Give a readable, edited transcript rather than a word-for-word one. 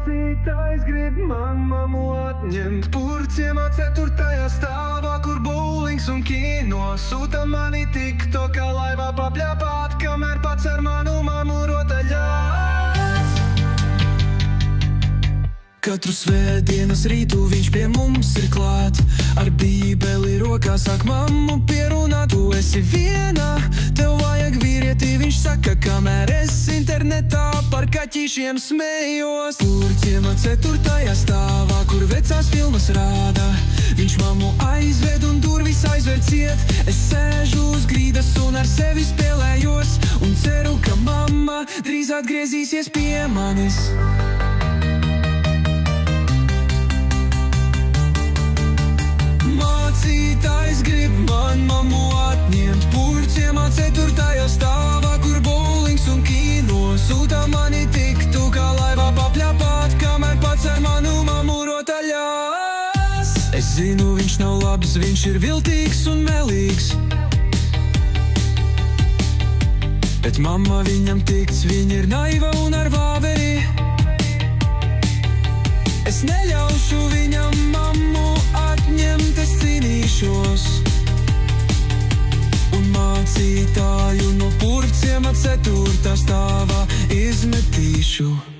Mācītājs grib man mammu atņemt Purciemā 4. stāvā, kur bowlings un kino. Sūta mani tiktokā laivā papļāpāt, kamēr pats ar manu mammu rotaļās. Katru svētdienas rītu viņš pie mums ir klāt. Ar bībeli rokā sāk mammu pierunāt. Tu esi viena, tev vajag vīrieti, viņš saka, kamēr es internetā par kaķīšiem smējos. Purciemā 4. stāvā, kur vecās filmas rāda. Viņš mammu aizved un durvis aizver ciet. Es sēžu uz grīdas un ar sevi spēlējos. Un ceru, ka mamma drīz atgriezīsies pie manis. Mācītājs grib man mammu atņemt Purciemā 4. stāvā, kur bowlings un kino. Sūta mani tiktokā laivā papļāpāt, kamēr pats ar manu mammu rotaļās. Es zinu, viņš nav labs, viņš ir viltīgs un melīgs. Bet mamma viņam tiks, viņa ir naiva un ar vāveri. Es neļaušu viņam mammu atņemt, es cīnīšos. Un mācītāju no Purciemā 4. stāvā izmetīšu.